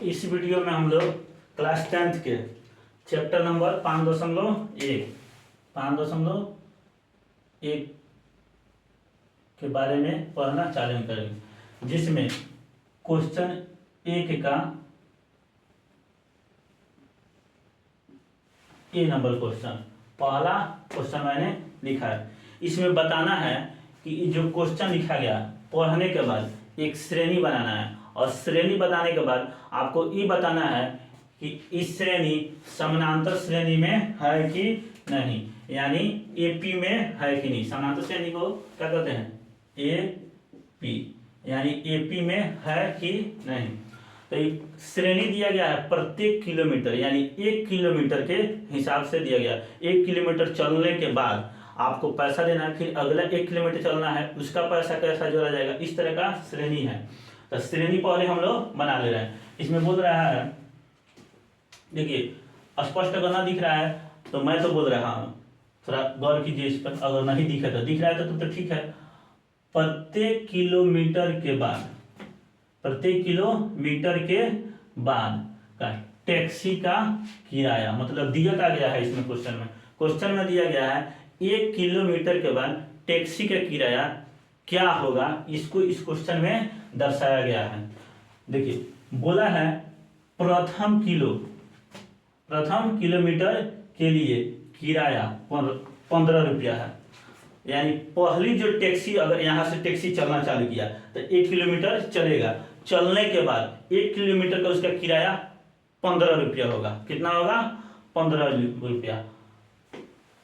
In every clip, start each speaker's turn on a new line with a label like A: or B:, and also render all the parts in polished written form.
A: इस वीडियो में हम लोग क्लास 10th के चैप्टर नंबर 5.1 के बारे में पढ़ना चालू करेंगे, जिसमें क्वेश्चन 1 का ए नंबर क्वेश्चन, पहला क्वेश्चन मैंने लिखा है। इसमें बताना है कि जो क्वेश्चन लिखा गया पढ़ने के बाद एक श्रेणी बनाना है, और श्रेणी बनाने के बाद आपको ये बताना है कि इस श्रेणी समानांतर श्रेणी में है कि नहीं, यानी एपी में है कि नहीं। समानांतर श्रेणी को क्या कहते हैं? एपी, यानी एपी में है कि नहीं। तो श्रेणी दिया गया है प्रत्येक किलोमीटर, यानी 1 किलोमीटर के हिसाब से दिया गया। 1 किलोमीटर चलने के बाद आपको पैसा देना है, फिर अगला 1 किलोमीटर चलना है, उसका पैसा कैसा जोड़ा जाएगा, इस तरह का श्रेणी है। तो श्रेणी पहले हम लोग बना ले रहे हैं। इसमें बोल रहा है, देखिए स्पष्ट करना दिख रहा है तो मैं तो बोल रहा हूँ, थोड़ा गौर कीजिए इस पर। अगर नहीं दिख रहा है तो दिख रहा है तो ठीक है। प्रत्येक किलोमीटर के बाद, प्रत्येक किलोमीटर के बाद का टैक्सी का किराया, मतलब दिया गया है इसमें क्वेश्चन में दिया गया है 1 किलोमीटर के बाद टैक्सी का किराया क्या होगा, इसको इस क्वेश्चन में दर्शाया गया है। देखिए बोला है प्रथम किलोमीटर के लिए किराया 15 रुपया है। यानी पहली जो टैक्सी, अगर यहाँ से टैक्सी चलना चालू किया तो 1 किलोमीटर चलेगा, चलने के बाद 1 किलोमीटर का उसका किराया 15 रुपया होगा। कितना होगा? 15 रुपया।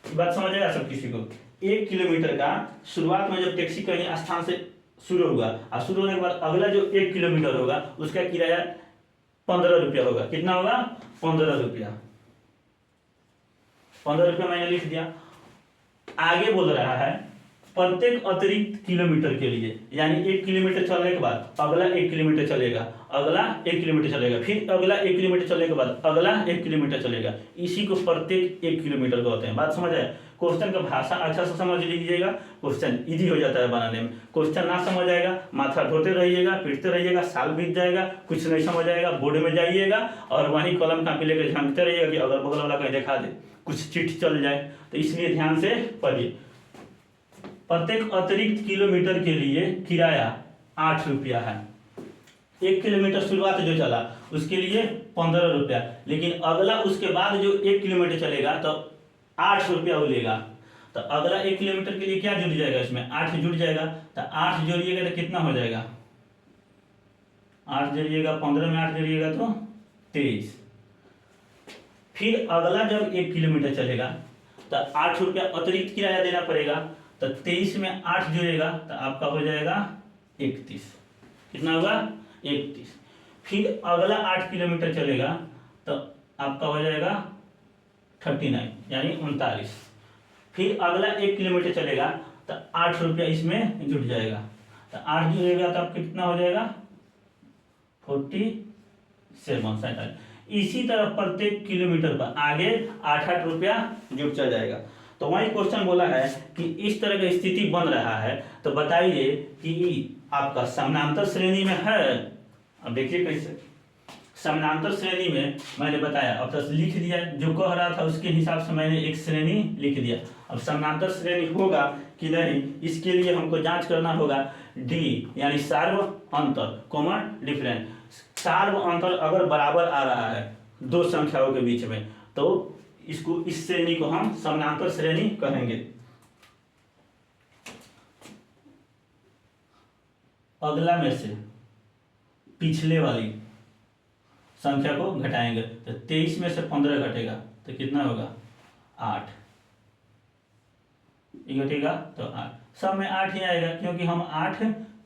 A: बात समझ आया सब किसी को? 1 किलोमीटर का शुरुआत में जब टैक्सी कहीं स्थान से शुरू होगा, और शुरू होने के बाद अगला जो 1 किलोमीटर होगा उसका किराया 15 रुपया होगा। कितना होगा? 15 रुपया। 15 रुपया मैंने लिख दिया। आगे बोल रहा है प्रत्येक अतिरिक्त किलोमीटर के लिए, यानी 1 किलोमीटर चलने के बाद अगला 1 किलोमीटर चलेगा, अगला 1 किलोमीटर चलेगा, फिर अगला 1 किलोमीटर चलने के बाद अगला 1 किलोमीटर चलेगा। इसी को प्रत्येक 1 किलोमीटर कहते हैं। बात समझ आए? क्वेश्चन का भाषा अच्छा से समझ लीजिएगा, क्वेश्चन इजी हो जाता है बनाने में। क्वेश्चन ना समझ आएगा, माथा ढोते रहिएगा, पीटते रहिएगा, साल बीत जाएगा, कुछ नहीं समझ आएगा, बोर्ड में जाइएगा और वहीं कलम कापी लेकर झांकते रहिएगा कि अगर बगल वाला कहीं दिखा दे, कुछ चिट्ठी चल जाए। तो इसलिए ध्यान से पढ़िए। प्रत्येक अतिरिक्त किलोमीटर के लिए किराया 8 रुपया है। 1 किलोमीटर शुरुआत जो चला उसके लिए 15 रुपया, लेकिन अगला उसके बाद जो 1 किलोमीटर चलेगा तो 8 रुपया मिलेगा। तो अगला 1 किलोमीटर के लिए क्या जुड़ जाएगा? इसमें 8 जुड़ जाएगा। तो 8 जोड़िएगा तो कितना हो जाएगा? 8 जोड़िएगा, 15 में 8 जोड़िएगा तो 23। फिर अगला जब 1 किलोमीटर चलेगा तो 8 रुपया अतिरिक्त किराया देना पड़ेगा। तो 23 में 8 जोड़ेगा तो आपका हो जाएगा 31। कितना होगा? 31। फिर अगला 8 किलोमीटर चलेगा तो आपका हो जाएगा 39, यानी 39। फिर अगला 1 किलोमीटर चलेगा तो 8 रुपया इसमें जुट जाएगा। तो 8 जुड़ेगा तो आपका कितना हो जाएगा? 47। इसी तरह प्रत्येक किलोमीटर पर आगे 8-8 रुपया जुटता जाएगा। तो वही क्वेश्चन बोला है कि इस तरह की स्थिति बन रहा है, तो बताइए कि आपका समानांतर श्रेणी में है। अब देखिए कैसे समानांतर श्रेणी में मैंने बताया, अब तक लिख दिया, जो कह रहा था उसके हिसाब से मैंने एक श्रेणी लिख दिया। अब समानांतर श्रेणी होगा कि नहीं, इसके लिए हमको जांच करना होगा डी, यानी सार्व अंतर, कॉमन डिफरेंस। सार्व अंतर अगर बराबर आ रहा है दो संख्याओं के बीच में, तो इसको, इस श्रेणी को हम समानांतर श्रेणी कहेंगे। अगला में से पिछले वाली संख्या को घटाएंगे तो 23 में से 15 घटेगा तो कितना होगा? 8। ये घटेगा तो 8, सब में 8 ही आएगा क्योंकि हम 8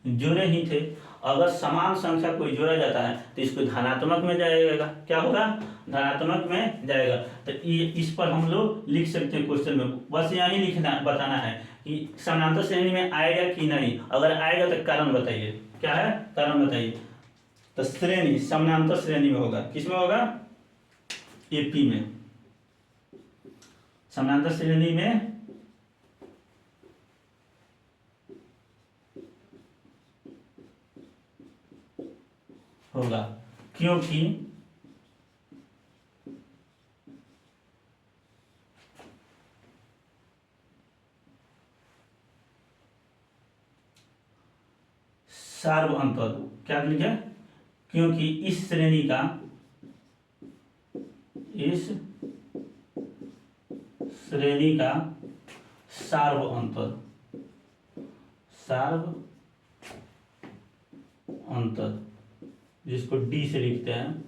A: जोड़े ही थे। अगर समान संख्या कोई जोड़ा जाता है तो इसको धनात्मक में जाएगा। क्या होगा? धनात्मक में जाएगा। तो इस पर हम लोग लिख सकते हैं क्वेश्चन में, बस यही लिखना, बताना है कि समानांतर श्रेणी में आएगा कि नहीं। अगर आएगा तो कारण बताइए, क्या है कारण बताइए। तो श्रेणी समानांतर श्रेणी में होगा, किसमें होगा? एपी में। समानांतर श्रेणी में होगा। क्योंकि सार्व अंतर, क्या लिखे, क्योंकि इस श्रेणी का सार्व अंतर जिसको डी से लिखते हैं,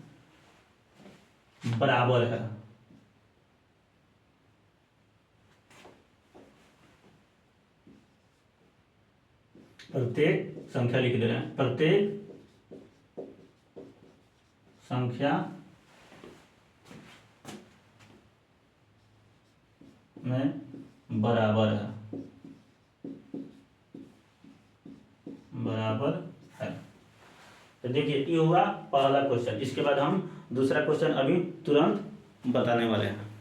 A: बराबर है। प्रत्येक संख्या लिख दे रहे हैं, प्रत्येक संख्या में बराबर है, तो देखिए ये हुआ पहला क्वेश्चन। इसके बाद हम दूसरा क्वेश्चन अभी तुरंत बताने वाले हैं।